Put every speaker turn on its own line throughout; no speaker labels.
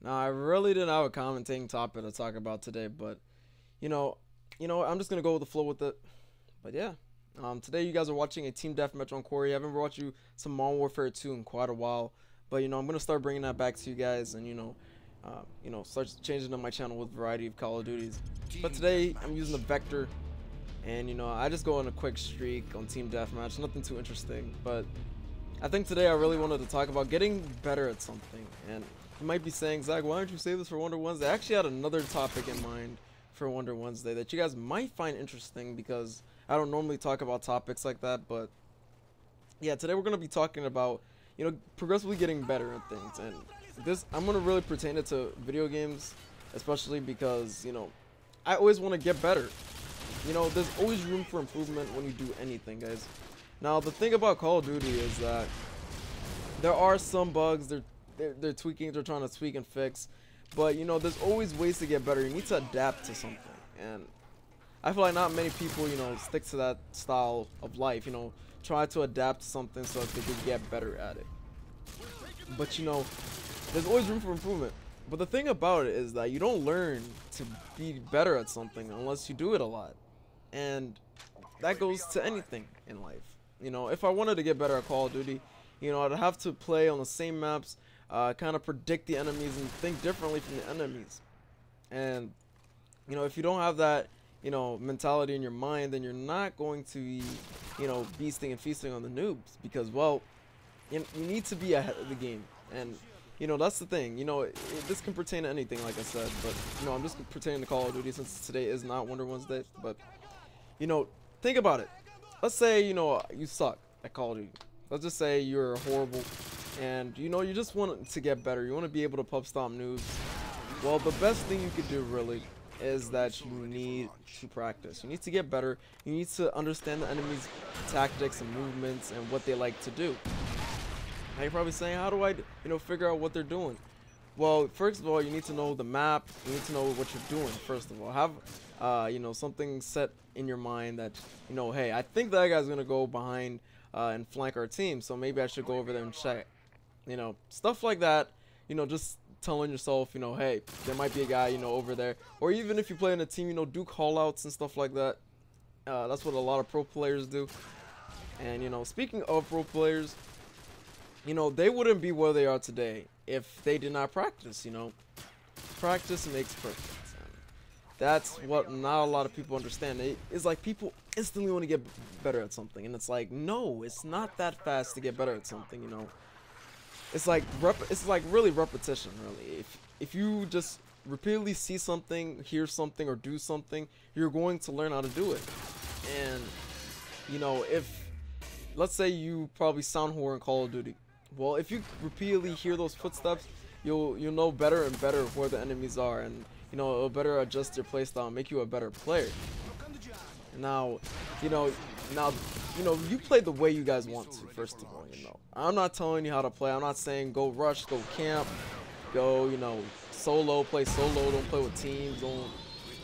Now, I really didn't have a commentating topic to talk about today, but you know, I'm just gonna go with the flow with it. But yeah, today you guys are watching a team deathmatch on Corey. I haven't watched you some Modern Warfare 2 in quite a while, but I'm gonna start bringing that back to you guys, and start changing up my channel with a variety of Call of Duties. But today I'm using the Vector, and I just go on a quick streak on team deathmatch. Nothing too interesting, but I think today I really wanted to talk about getting better at something. And you might be saying, Zach, why don't you save this for Wonder Wednesday? I actually had another topic in mind for Wonder Wednesday that you guys might find interesting, because I don't normally talk about topics like that. But yeah, today we're going to be talking about, progressively getting better at things. And I'm going to really pertain it to video games, especially because, I always want to get better. There's always room for improvement when you do anything, guys. Now, the thing about Call of Duty is that there are some bugs they're tweaking, they're trying to tweak and fix, but there's always ways to get better. You need to adapt to something, and I feel like not many people stick to that style of life. Try to adapt to something so that they can get better at it. But there's always room for improvement. But the thing about it is that you don't learn to be better at something unless you do it a lot, and that goes to anything in life. If I wanted to get better at Call of Duty, I'd have to play on the same maps, kind of predict the enemies and think differently from the enemies. And, if you don't have that, mentality in your mind, then you're not going to be, beasting and feasting on the noobs, because, well, you need to be ahead of the game. And, that's the thing. This can pertain to anything, like I said, but, I'm just pertaining to Call of Duty since today is not Wonder Wednesday. But, think about it. Let's say, you suck at Call of Duty. Let's just say you're horrible, and, you just want to get better. You want to be able to pub stomp noobs. Well, the best thing you could do, really, is that you need to practice. You need to get better. You need to understand the enemy's tactics and movements and what they like to do. Now, you're probably saying, how do I, figure out what they're doing? Well, first of all, you need to know the map. You need to know what you're doing, first of all. Have something set in your mind that, hey, I think that guy's going to go behind and flank our team, so maybe I should go over there and check. Stuff like that, just telling yourself, hey, there might be a guy, over there. Or even if you play in a team, do call-outs and stuff like that. That's what a lot of pro players do. And, speaking of pro players, they wouldn't be where they are today if they did not practice, Practice makes perfect. That's what not a lot of people understand. It's like people instantly want to get better at something, and it's like, no, it's not that fast to get better at something. It's like really repetition. Really, if you just repeatedly see something, hear something, or do something, you're going to learn how to do it. And if, let's say, you probably sound whore in Call of Duty. Well, if you repeatedly hear those footsteps, you'll know better and better where the enemies are, and it'll better adjust your playstyle and make you a better player. Now, you play the way you guys want to, first of all, I'm not telling you how to play. I'm not saying go rush, go camp, go, solo, play solo, don't play with teams, don't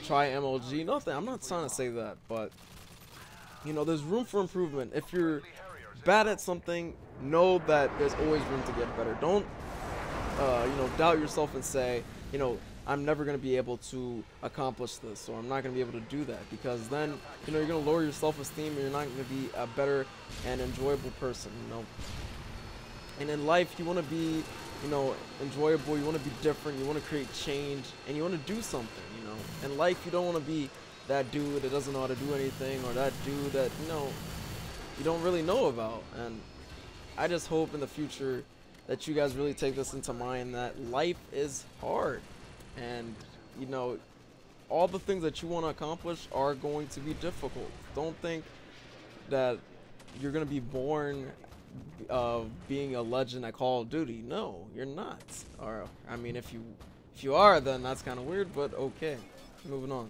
try MLG, nothing. I'm not trying to say that, but, there's room for improvement. If you're bad at something, know that there's always room to get better. Don't, doubt yourself and say, I'm never going to be able to accomplish this, or I'm not going to be able to do that, because then, you're going to lower your self-esteem, and you're not going to be a better and enjoyable person, And in life, you want to be, enjoyable, you want to be different, you want to create change, and you want to do something, In life, you don't want to be that dude that doesn't know how to do anything, or that dude that, you don't really know about. And I just hope in the future that you guys really take this into mind, that life is hard. And, all the things that you want to accomplish are going to be difficult. Don't think that you're going to be born being a legend at Call of Duty. No, you're not. Or, I mean, if you are, then that's kind of weird, but okay. Moving on.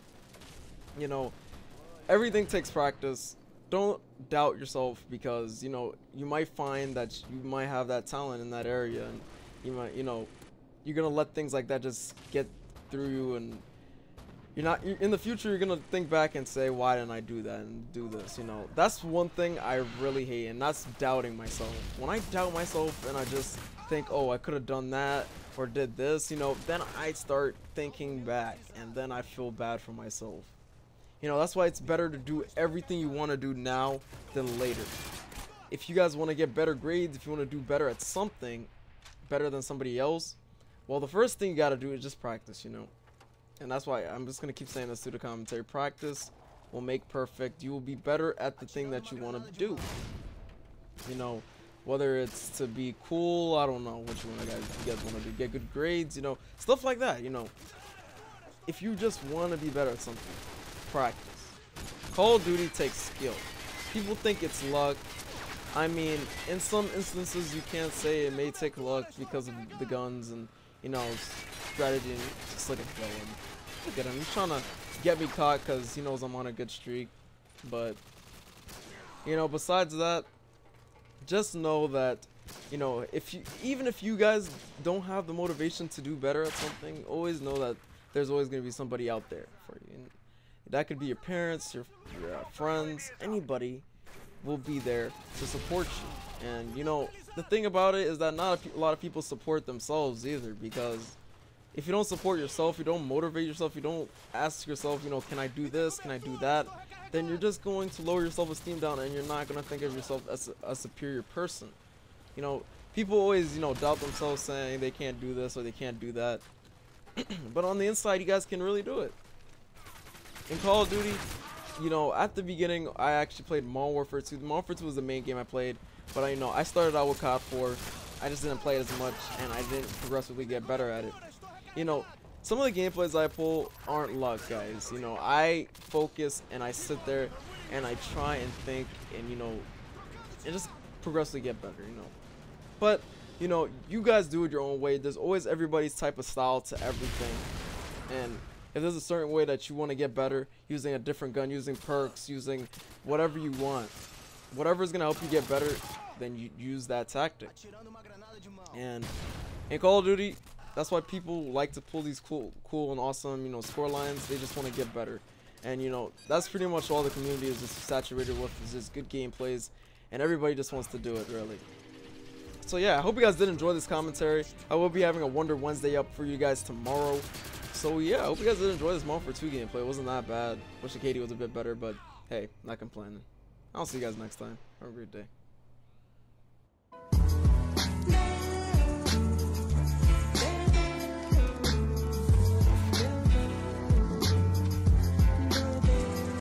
Everything takes practice. Don't doubt yourself, because, you might find that you might have that talent in that area, and you might, you're going to let things like that just get through you, and in the future, you're going to think back and say, why didn't I do that and do this, That's one thing I really hate, and that's doubting myself. When I doubt myself and I just think, oh, I could have done that, or did this, you know, then I start thinking back and then I feel bad for myself. You know, that's why it's better to do everything you want to do now than later. If you guys want to get better grades, if you want to do better at something, better than somebody else, well, the first thing you got to do is just practice, you know. And that's why I'm just going to keep saying this through the commentary. Practice will make perfect. You will be better at the thing that you want to do. You know, whether it's to be cool, I don't know what you guys want to do. Get good grades, you know, stuff like that, you know. If you just want to be better at something, practice. Call of Duty takes skill. People think it's luck. I mean, in some instances you can't say it may take luck because of the guns and, you know, strategy. And just look at him. Look at him. He's trying to get me caught because he knows I'm on a good streak. But, you know, besides that, just know that, you know, even if you guys don't have the motivation to do better at something, always know that there's always going to be somebody out there for you. And that could be your parents, your friends, anybody will be there to support you. And you know, the thing about it is that not a lot of people support themselves either, because if you don't support yourself, you don't motivate yourself, you don't ask yourself, you know, can I do this, can I do that, then you're just going to lower your self-esteem down and you're not going to think of yourself as a superior person. You know, people always, you know, doubt themselves saying they can't do this or they can't do that. But on the inside, you guys can really do it. In Call of Duty, you know, at the beginning, I actually played Modern Warfare 2. Modern Warfare 2 was the main game I played, but you know, I started out with COD 4. I just didn't play it as much, and I didn't progressively get better at it. You know, some of the gameplays I pull aren't luck, guys. You know, I focus and I sit there and I try and think and, you know, and just progressively get better, you know. But, you know, you guys do it your own way. There's always everybody's type of style to everything. And if there's a certain way that you want to get better, using a different gun, using perks, using whatever you want, whatever is going to help you get better, then you use that tactic. And in Call of Duty, that's why people like to pull these cool and awesome, you know, score lines. They just want to get better. And, you know, that's pretty much all the community is just saturated with, is just good gameplays. And everybody just wants to do it, really. So, yeah, I hope you guys did enjoy this commentary. I will be having a Wonder Wednesday up for you guys tomorrow. So yeah, I hope you guys did enjoy this Modern Warfare 2 gameplay. It wasn't that bad. Wish the KD was a bit better, but hey, not complaining. I'll see you guys next time. Have a great day.